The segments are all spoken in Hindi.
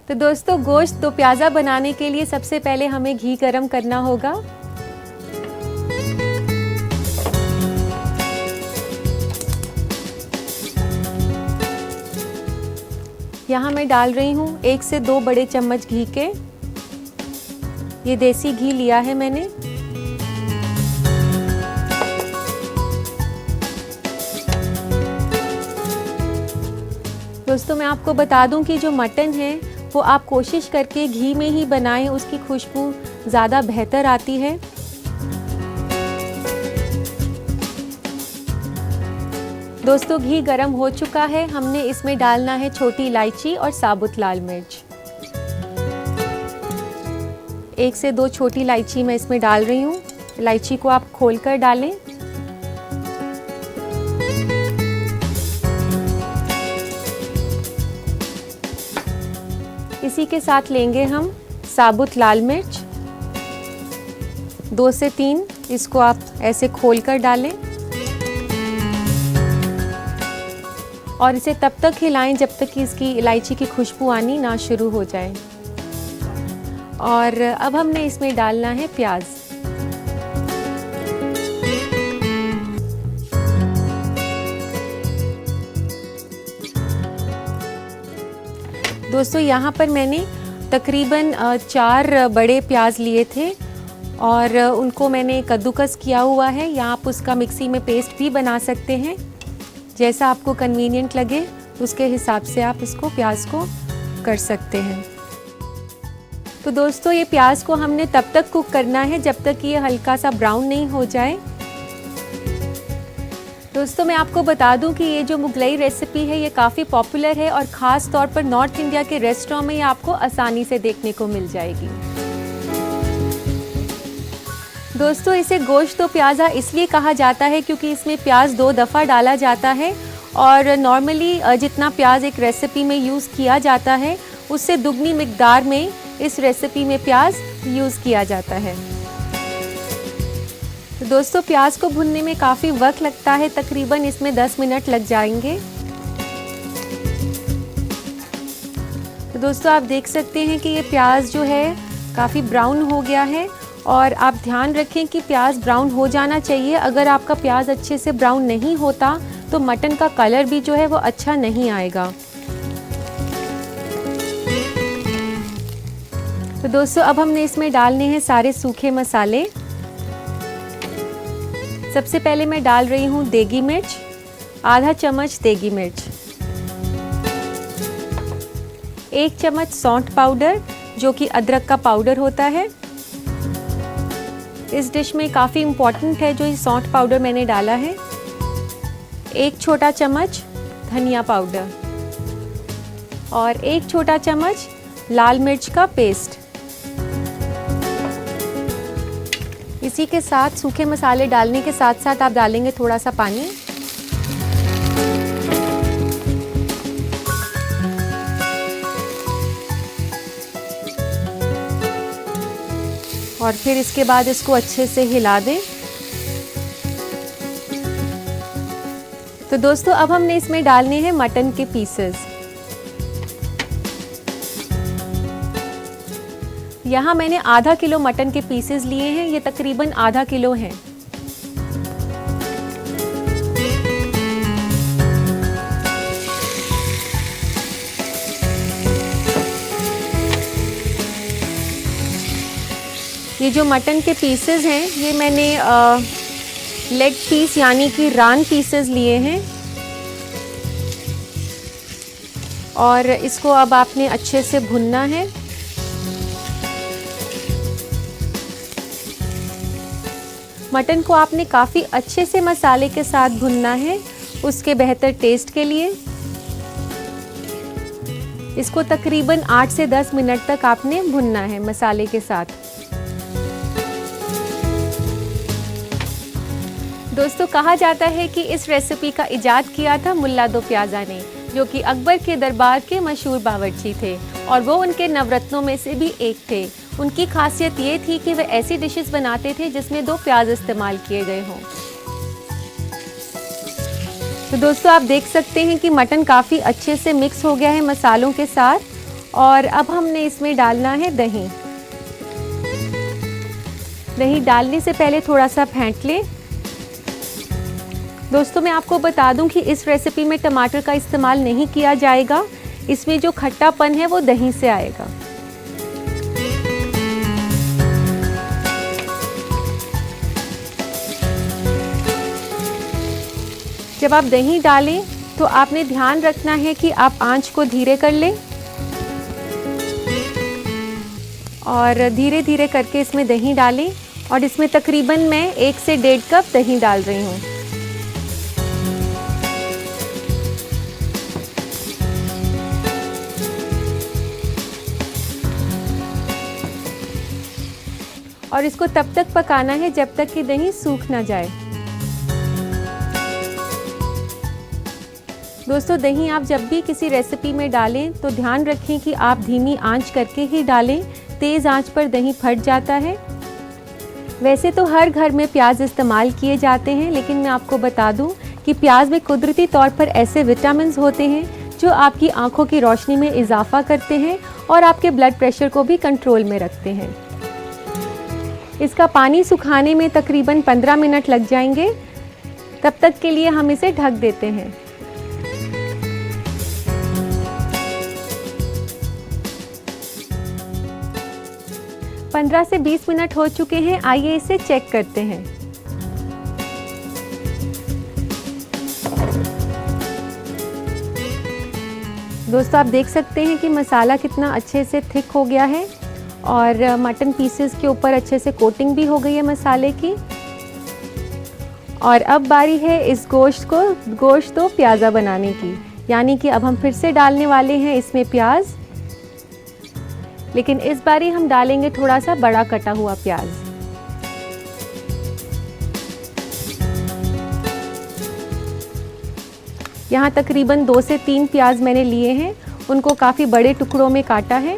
तो दोस्तों गोश्त दो प्याज़ा बनाने के लिए सबसे पहले हमें घी गरम करना होगा। यहाँ मैं डाल रही हूँ 1 से 2 बड़े चम्मच घी के। ये देसी घी लिया है मैंने। दोस्तों मैं आपको बता दूं कि जो मटन है वो आप कोशिश करके घी में ही बनाएं, उसकी खुशबू ज़्यादा बेहतर आती है। दोस्तों घी गरम हो चुका है, हमने इसमें डालना है छोटी इलायची और साबुत लाल मिर्च। 1 से 2 छोटी इलायची मैं इसमें डाल रही हूँ। इलायची को आप खोलकर डालें। इसी के साथ लेंगे हम साबुत लाल मिर्च 2 से 3, इसको आप ऐसे खोलकर डालें और इसे तब तक हिलाएं जब तक कि इसकी इलायची की खुशबू आनी ना शुरू हो जाए। और अब हमने इसमें डालना है प्याज। दोस्तों यहाँ पर मैंने तकरीबन 4 बड़े प्याज लिए थे और उनको मैंने कद्दूकस किया हुआ है, या आप उसका मिक्सी में पेस्ट भी बना सकते हैं। जैसा आपको कन्वीनियंट लगे उसके हिसाब से आप इसको प्याज को कर सकते हैं। तो दोस्तों ये प्याज को हमने तब तक कुक करना है जब तक कि ये हल्का सा ब्राउन नहीं हो जाए। दोस्तों मैं आपको बता दूं कि ये जो मुगलई रेसिपी है ये काफ़ी पॉपुलर है और ख़ास तौर पर नॉर्थ इंडिया के रेस्टोरेंट में ये आपको आसानी से देखने को मिल जाएगी। दोस्तों इसे गोश्त दो प्याज़ा इसलिए कहा जाता है क्योंकि इसमें प्याज 2 दफ़ा डाला जाता है और नॉर्मली जितना प्याज एक रेसिपी में यूज़ किया जाता है उससे दुगनी मिकदार में इस रेसिपी में प्याज यूज़ किया जाता है। तो दोस्तों प्याज को भुनने में काफ़ी वक्त लगता है, तकरीबन इसमें 10 मिनट लग जाएंगे। तो दोस्तों आप देख सकते हैं कि ये प्याज जो है काफ़ी ब्राउन हो गया है और आप ध्यान रखें कि प्याज ब्राउन हो जाना चाहिए। अगर आपका प्याज अच्छे से ब्राउन नहीं होता तो मटन का कलर भी जो है वो अच्छा नहीं आएगा। तो दोस्तों अब हमने इसमें डालने हैं सारे सूखे मसाले। सबसे पहले मैं डाल रही हूँ देगी मिर्च, आधा चम्मच देगी मिर्च, 1 चम्मच सौंठ पाउडर जो कि अदरक का पाउडर होता है। इस डिश में काफ़ी इम्पॉर्टेंट है जो ये सौंठ पाउडर मैंने डाला है। 1 छोटा चम्मच धनिया पाउडर और 1 छोटा चम्मच लाल मिर्च का पेस्ट। इसी के साथ सूखे मसाले डालने के साथ साथ आप डालेंगे थोड़ा सा पानी। और फिर इसके बाद इसको अच्छे से हिला दें। तो दोस्तों अब हमने इसमें डालने हैं मटन के पीसेस। यहाँ मैंने आधा किलो मटन के पीसेस लिए हैं, ये तकरीबन आधा किलो हैं। ये जो मटन के पीसेस हैं ये मैंने लेग पीस यानी कि रान पीसेस लिए हैं और इसको अब आपने अच्छे से भुनना है। मटन को आपने काफ़ी अच्छे से मसाले के साथ भुनना है उसके बेहतर टेस्ट के लिए। इसको तकरीबन 8 से 10 मिनट तक आपने भुनना है मसाले के साथ। दोस्तों कहा जाता है कि इस रेसिपी का इजाद किया था मुल्ला दो प्याज़ा ने, जो कि अकबर के दरबार के मशहूर बावर्ची थे और वो उनके नवरत्नों में से भी एक थे। उनकी खासियत ये थी कि वे ऐसी डिशेस बनाते थे जिसमें 2 प्याज इस्तेमाल किए गए हों। तो दोस्तों आप देख सकते हैं कि मटन काफ़ी अच्छे से मिक्स हो गया है मसालों के साथ और अब हमने इसमें डालना है दही। दही डालने से पहले थोड़ा सा फेंट लें। दोस्तों, मैं आपको बता दूं कि इस रेसिपी में टमाटर का इस्तेमाल नहीं किया जाएगा। इसमें जो खट्टापन है वो दही से आएगा। जब आप दही डालें तो आपने ध्यान रखना है कि आप आंच को धीरे कर लें और धीरे धीरे करके इसमें दही डालें। और इसमें तकरीबन मैं 1 से 1.5 कप दही डाल रही हूँ। और इसको तब तक पकाना है जब तक कि दही सूख ना जाए। दोस्तों, दही आप जब भी किसी रेसिपी में डालें तो ध्यान रखें कि आप धीमी आंच करके ही डालें। तेज़ आंच पर दही फट जाता है। वैसे तो हर घर में प्याज इस्तेमाल किए जाते हैं, लेकिन मैं आपको बता दूं कि प्याज में कुदरती तौर पर ऐसे विटामिन्स होते हैं जो आपकी आंखों की रोशनी में इजाफा करते हैं और आपके ब्लड प्रेशर को भी कंट्रोल में रखते हैं। इसका पानी सुखाने में तकरीबन 15 मिनट लग जाएंगे। तब तक के लिए हम इसे ढक देते हैं। 15 से 20 मिनट हो चुके हैं। आइए इसे चेक करते हैं। दोस्तों, आप देख सकते हैं कि मसाला कितना अच्छे से थिक हो गया है और मटन पीसेस के ऊपर अच्छे से कोटिंग भी हो गई है मसाले की। और अब बारी है इस गोश्त को प्याज़ा बनाने की, यानी कि अब हम फिर से डालने वाले हैं इसमें प्याज, लेकिन इस बारी हम डालेंगे थोड़ा सा बड़ा कटा हुआ प्याज। यहाँ तकरीबन 2 से 3 प्याज मैंने लिए हैं, उनको काफ़ी बड़े टुकड़ों में काटा है।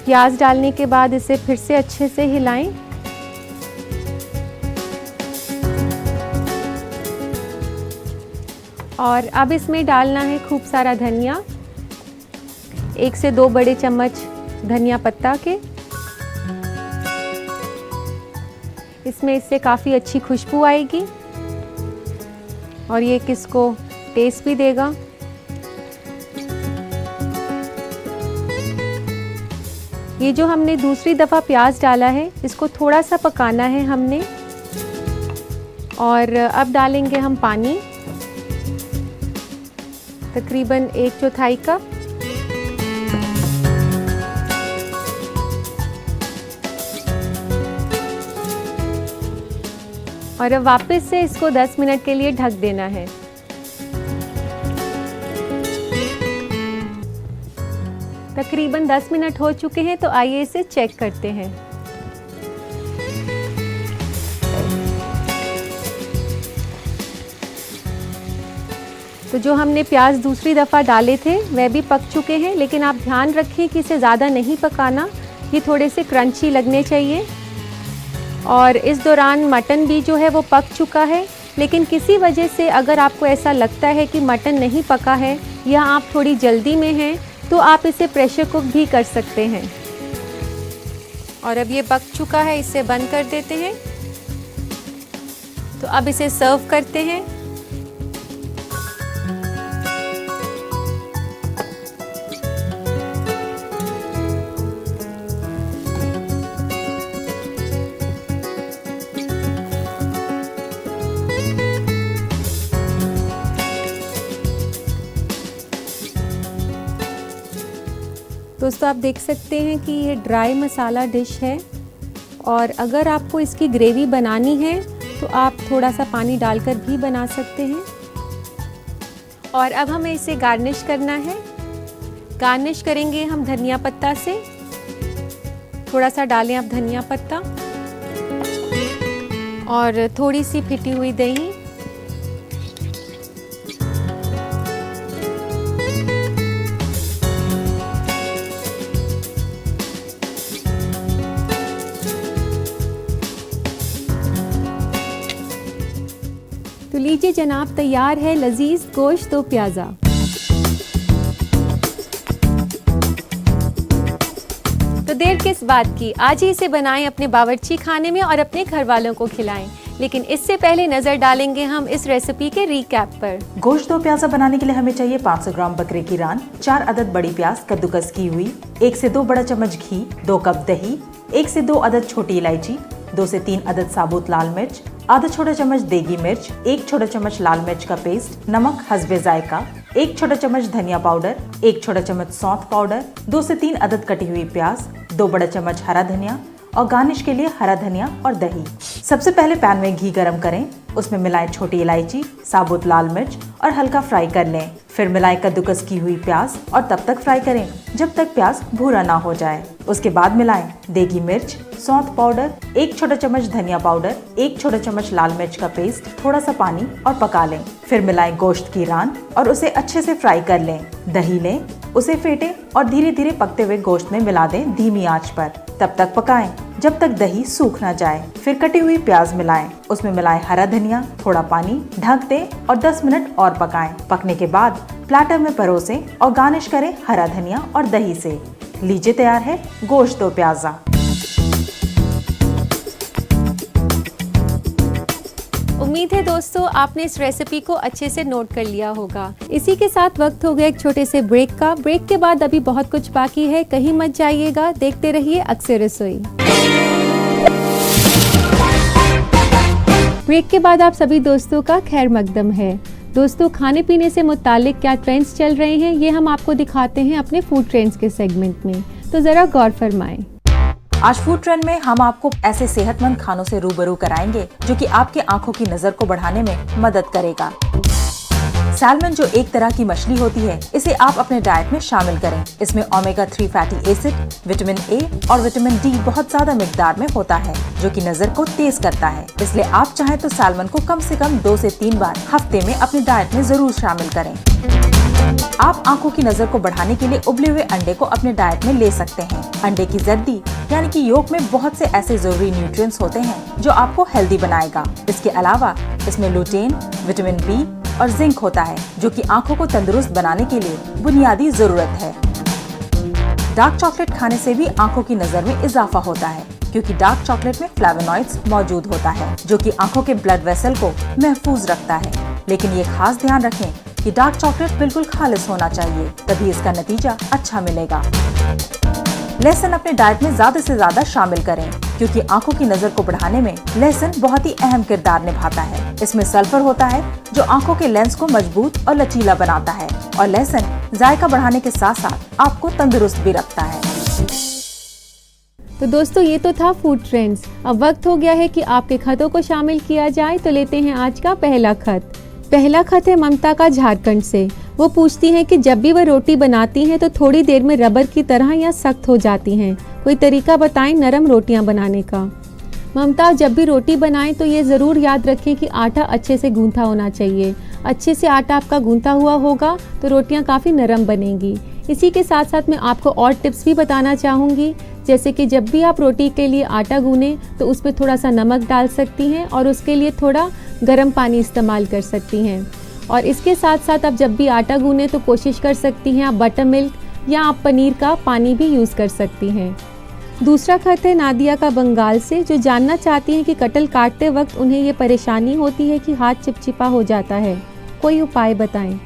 प्याज डालने के बाद इसे फिर से अच्छे से हिलाएं। और अब इसमें डालना है खूब सारा धनिया, 1 से 2 बड़े चम्मच धनिया पत्ता के। इसमें इससे काफ़ी अच्छी खुशबू आएगी और ये किसको टेस्ट भी देगा। ये जो हमने दूसरी दफ़ा प्याज डाला है, इसको थोड़ा सा पकाना है हमने। और अब डालेंगे हम पानी, तकरीबन 1/4 कप। और अब वापस से इसको 10 मिनट के लिए ढक देना है। तकरीबन 10 मिनट हो चुके हैं, तो आइए इसे चेक करते हैं। तो जो हमने प्याज दूसरी दफ़ा डाले थे वह भी पक चुके हैं, लेकिन आप ध्यान रखें कि इसे ज़्यादा नहीं पकाना, ये थोड़े से क्रंची लगने चाहिए। और इस दौरान मटन भी जो है वो पक चुका है, लेकिन किसी वजह से अगर आपको ऐसा लगता है कि मटन नहीं पका है या आप थोड़ी जल्दी में हैं, तो आप इसे प्रेशर कुक भी कर सकते हैं। और अब ये पक चुका है, इसे बंद कर देते हैं। तो अब इसे सर्व करते हैं। दोस्तों, आप देख सकते हैं कि ये ड्राई मसाला डिश है और अगर आपको इसकी ग्रेवी बनानी है तो आप थोड़ा सा पानी डालकर भी बना सकते हैं। और अब हमें इसे गार्निश करना है। गार्निश करेंगे हम धनिया पत्ता से। थोड़ा सा डालें आप धनिया पत्ता और थोड़ी सी फिटी हुई दही। तो तो लीजिए जनाब, तैयार है लजीज गोश्त दो प्याज़ा। तो देर किस बात की, आज ही इसे बनाएं अपने बावर्ची खाने में और अपने घर वालों को खिलाएं। लेकिन इससे पहले नजर डालेंगे हम इस रेसिपी के रिकैप पर। गोश्त दो प्याज़ा बनाने के लिए हमें चाहिए 500 ग्राम बकरे की रान, 4 अदद बड़ी प्याज कद्दूकस की हुई, 1 से 2 बड़ा चम्मच घी, 2 कप दही, 1 से 2 अदद छोटी इलायची, 2 से 3 अदद साबुत लाल मिर्च, आधा छोटा चम्मच देगी मिर्च, 1 छोटा चम्मच लाल मिर्च का पेस्ट, नमक हस्बे जायका, 1 छोटा चम्मच धनिया पाउडर, 1 छोटा चम्मच सौंफ पाउडर, 2 से 3 अदद कटी हुई प्याज, 2 बड़ा चम्मच हरा धनिया और गार्निश के लिए हरा धनिया और दही। सबसे पहले पैन में घी गरम करें, उसमें मिलाएं छोटी इलायची, साबुत लाल मिर्च और हल्का फ्राई कर लें। फिर मिलाएं कद्दूकस की हुई प्याज और तब तक फ्राई करें जब तक प्याज भूरा ना हो जाए। उसके बाद मिलाएं देगी मिर्च, सौंफ पाउडर, 1 छोटा चम्मच धनिया पाउडर, 1 छोटा चम्मच लाल मिर्च का पेस्ट, थोड़ा सा पानी और पका लें। फिर मिलाएं गोश्त की रान और उसे अच्छे से फ्राई कर लें। दही लें, उसे फेंटें और धीरे धीरे पकते हुए गोश्त में मिला दें धीमी आंच पर। तब तक पकाएं जब तक दही सूख ना जाए। फिर कटी हुई प्याज मिलाएं, उसमें मिलाएं हरा धनिया, थोड़ा पानी, ढक दें और 10 मिनट और पकाएं। पकने के बाद प्लेटर में परोसें और गार्निश करें हरा धनिया और दही से। लीजिए तैयार है गोश्त दो प्याज़ा। उम्मीद है दोस्तों आपने इस रेसिपी को अच्छे से नोट कर लिया होगा। इसी के साथ वक्त हो गया एक छोटे से ब्रेक का। ब्रेक के बाद अभी बहुत कुछ बाकी है, कहीं मत जाइएगा, देखते रहिए अक्सर रसोई। ब्रेक के बाद आप सभी दोस्तों का खैर मकदम है। दोस्तों, खाने पीने से मुतालिक क्या ट्रेंड्स चल रहे हैं ये हम आपको दिखाते हैं अपने फूड ट्रेंड्स के सेगमेंट में, तो जरा गौर फरमाएं। आज फूड ट्रेंड में हम आपको ऐसे सेहतमंद खानों से रूबरू कराएंगे जो कि आपके आंखों की नजर को बढ़ाने में मदद करेगा। सैल्मन जो एक तरह की मछली होती है, इसे आप अपने डाइट में शामिल करें। इसमें omega 3 fatty acid, vitamin A और विटामिन डी बहुत ज्यादा मिकदार में होता है जो कि नजर को तेज करता है। इसलिए आप चाहें तो सैल्मन को कम से कम 2 से 3 बार हफ्ते में अपनी डाइट में जरूर शामिल करें। आप आंखों की नजर को बढ़ाने के लिए उबले हुए अंडे को अपने डाइट में ले सकते हैं। अंडे की जर्दी यानी कि योक में बहुत से ऐसे जरूरी न्यूट्रिएंट्स होते हैं जो आपको हेल्दी बनाएगा। इसके अलावा इसमें लुटेन, विटामिन बी और जिंक होता है जो कि आंखों को तंदुरुस्त बनाने के लिए बुनियादी जरूरत है। डार्क चॉकलेट खाने से भी आंखों की नजर में इजाफा होता है क्योंकि डार्क चॉकलेट में फ्लेवोनॉइड्स मौजूद होता है जो कि आंखों के ब्लड वेसल को महफूज रखता है। लेकिन ये खास ध्यान रखें कि डार्क चॉकलेट बिल्कुल खालिस होना चाहिए, तभी इसका नतीजा अच्छा मिलेगा। लहसुन अपने डाइट में ज्यादा से ज्यादा शामिल करें क्योंकि आंखों की नजर को बढ़ाने में लहसुन बहुत ही अहम किरदार निभाता है। इसमें सल्फर होता है जो आंखों के लेंस को मजबूत और लचीला बनाता है और लहसुन जायका बढ़ाने के साथ साथ आपको तंदुरुस्त भी रखता है। तो दोस्तों, ये तो था फूड ट्रेंड्स। अब वक्त हो गया है कि आपके खतों को शामिल किया जाए, तो लेते हैं आज का पहला खत। पहला खत है ममता का झारखंड से। वो पूछती हैं कि जब भी वह रोटी बनाती हैं तो थोड़ी देर में रबर की तरह या सख्त हो जाती हैं, कोई तरीका बताएं नरम रोटियां बनाने का। ममता, जब भी रोटी बनाएं तो ये ज़रूर याद रखें कि आटा अच्छे से गूंथा होना चाहिए। अच्छे से आटा आपका गूंथा हुआ होगा तो रोटियां काफ़ी नरम बनेंगी। इसी के साथ साथ मैं आपको और टिप्स भी बताना चाहूँगी, जैसे कि जब भी आप रोटी के लिए आटा गूनें तो उसमें थोड़ा सा नमक डाल सकती हैं और उसके लिए थोड़ा गर्म पानी इस्तेमाल कर सकती हैं। और इसके साथ साथ आप जब भी आटा गूनें तो कोशिश कर सकती हैं आप बटर मिल्क या आप पनीर का पानी भी यूज़ कर सकती हैं। दूसरा खत है नादिया का बंगाल से, जो जानना चाहती हैं कि कटहल काटते वक्त उन्हें ये परेशानी होती है कि हाथ चिपचिपा हो जाता है, कोई उपाय बताएं।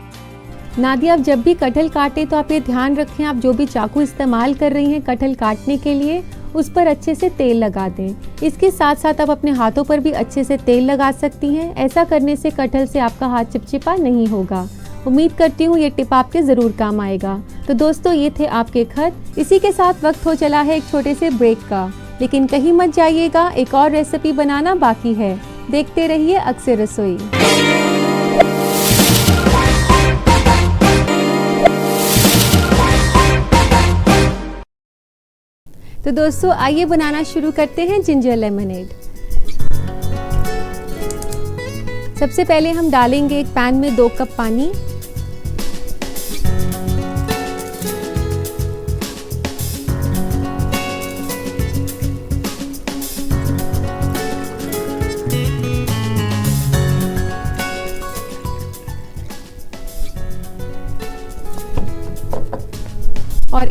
नादिया, आप जब भी कटहल काटें तो आप ये ध्यान रखें आप जो भी चाकू इस्तेमाल कर रही हैं कटहल काटने के लिए उस पर अच्छे से तेल लगा दें। इसके साथ साथ आप अपने हाथों पर भी अच्छे से तेल लगा सकती हैं। ऐसा करने से कटहल से आपका हाथ चिपचिपा नहीं होगा। उम्मीद करती हूँ ये टिप आपके ज़रूर काम आएगा। तो दोस्तों, ये थे आपके खत। इसी के साथ वक्त हो चला है एक छोटे से ब्रेक का, लेकिन कहीं मत जाइएगा, एक और रेसिपी बनाना बाकी है। देखते रहिए अक्सर रसोई। तो दोस्तों, आइए बनाना शुरू करते हैं जिंजर लेमनेड। सबसे पहले हम डालेंगे एक पैन में 2 कप पानी।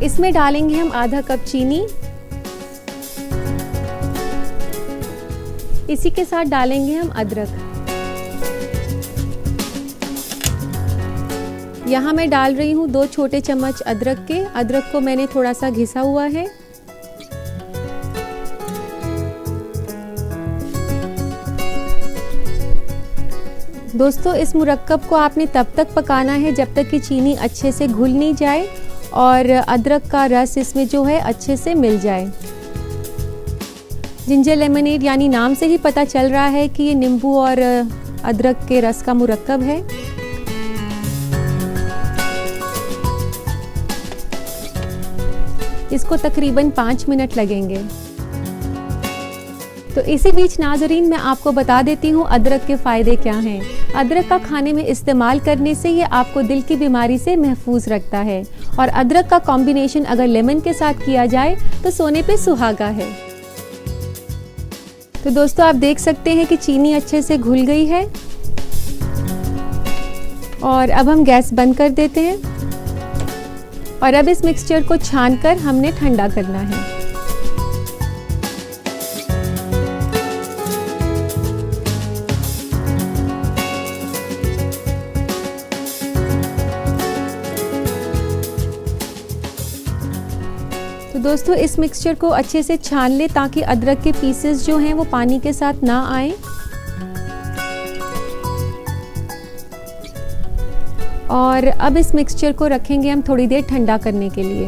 इसमें डालेंगे हम आधा कप चीनी। इसी के साथ डालेंगे हम अदरक। यहाँ मैं डाल रही हूँ 2 छोटे चम्मच अदरक के। अदरक को मैंने थोड़ा सा घिसा हुआ है। दोस्तों, इस मुरक्कब को आपने तब तक पकाना है जब तक कि चीनी अच्छे से घुल नहीं जाए और अदरक का रस इसमें जो है अच्छे से मिल जाए। जिंजर लेमनेड यानी नाम से ही पता चल रहा है कि ये नींबू और अदरक के रस का मुरक्कब है। इसको तकरीबन 5 मिनट लगेंगे। तो इसी बीच नाज़रीन, मैं आपको बता देती हूँ अदरक के फ़ायदे क्या हैं। अदरक का खाने में इस्तेमाल करने से ये आपको दिल की बीमारी से महफूज रखता है और अदरक का कॉम्बिनेशन अगर लेमन के साथ किया जाए तो सोने पे सुहागा है। तो दोस्तों, आप देख सकते हैं कि चीनी अच्छे से घुल गई है और अब हम गैस बंद कर देते हैं और अब इस मिक्सचर को छानकर हमने ठंडा करना है। तो दोस्तों, इस मिक्सचर को अच्छे से छान ले ताकि अदरक के पीसेस जो हैं वो पानी के साथ ना आए। और अब इस मिक्सचर को रखेंगे हम थोड़ी देर ठंडा करने के लिए।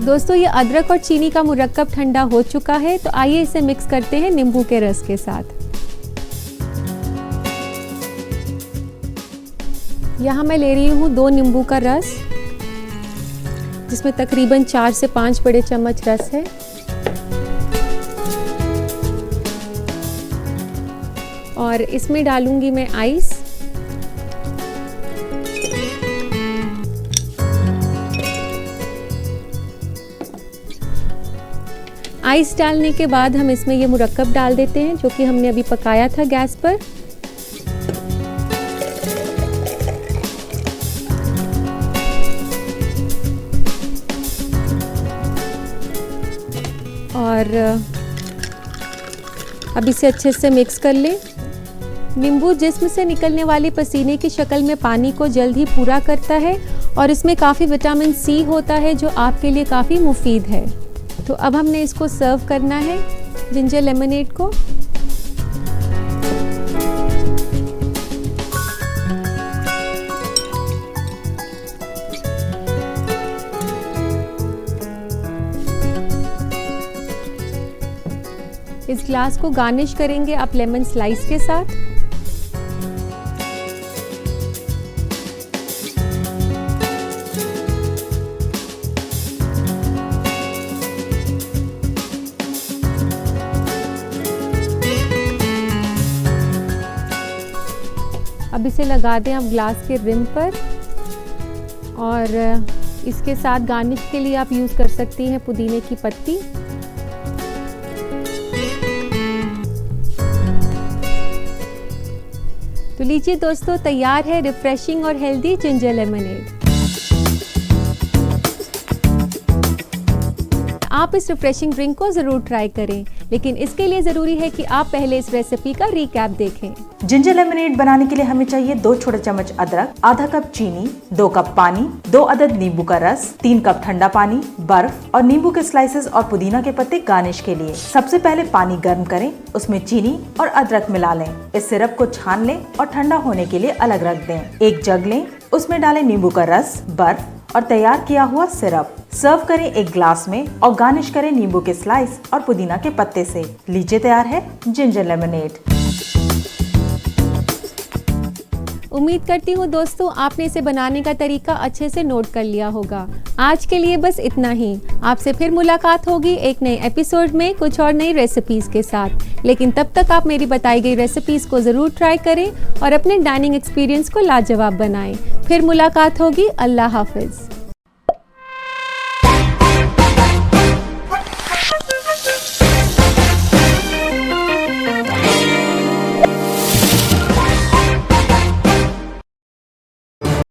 दोस्तों, ये अदरक और चीनी का मुरक्कब ठंडा हो चुका है, तो आइए इसे मिक्स करते हैं नींबू के रस के साथ। यहाँ मैं ले रही हूँ 2 नींबू का रस, जिसमें तकरीबन 4 से 5 बड़े चम्मच रस है। और इसमें डालूंगी मैं आइस। आइस डालने के बाद हम इसमें ये मुरक्कब डाल देते हैं जो कि हमने अभी पकाया था गैस पर। और अब इसे अच्छे से मिक्स कर लें। नींबू जिस्म से निकलने वाले पसीने की शक्ल में पानी को जल्द ही पूरा करता है और इसमें काफ़ी विटामिन सी होता है जो आपके लिए काफ़ी मुफीद है। तो अब हमने इसको सर्व करना है, जिंजर लेमनेड को। इस ग्लास को गार्निश करेंगे आप लेमन स्लाइस के साथ। अब इसे लगा दें आप ग्लास के रिम पर और इसके साथ गार्निश के लिए आप यूज़ कर सकती हैं पुदीने की पत्ती। तो लीजिए दोस्तों, तैयार है रिफ्रेशिंग और हेल्दी जिंजर लेमनेड। आप इस रिफ्रेशिंग ड्रिंक को ज़रूर ट्राई करें, लेकिन इसके लिए ज़रूरी है कि आप पहले इस रेसिपी का रिकैप देखें। जिंजर लेमनेड बनाने के लिए हमें चाहिए 2 छोटे चम्मच अदरक, आधा कप चीनी, 2 कप पानी, 2 अदद नींबू का रस, 3 कप ठंडा पानी, बर्फ और नींबू के स्लाइसेस और पुदीना के पत्ते गार्निश के लिए। सबसे पहले पानी गर्म करें, उसमें चीनी और अदरक मिला लें। इस सिरप को छान लें और ठंडा होने के लिए अलग रख दें। एक जग लें, उसमें डालें नींबू का रस, बर्फ और तैयार किया हुआ सिरप। सर्व करें एक ग्लास में और गार्निश करें नींबू के स्लाइस और पुदीना के पत्ते से। लीजिए, तैयार है जिंजर लेमनेड। उम्मीद करती हूँ दोस्तों आपने इसे बनाने का तरीका अच्छे से नोट कर लिया होगा। आज के लिए बस इतना ही। आपसे फिर मुलाकात होगी एक नए एपिसोड में कुछ और नई रेसिपीज के साथ। लेकिन तब तक आप मेरी बताई गई रेसिपीज को ज़रूर ट्राई करें और अपने डाइनिंग एक्सपीरियंस को लाजवाब बनाएं। फिर मुलाकात होगी। अल्लाह हाफिज़।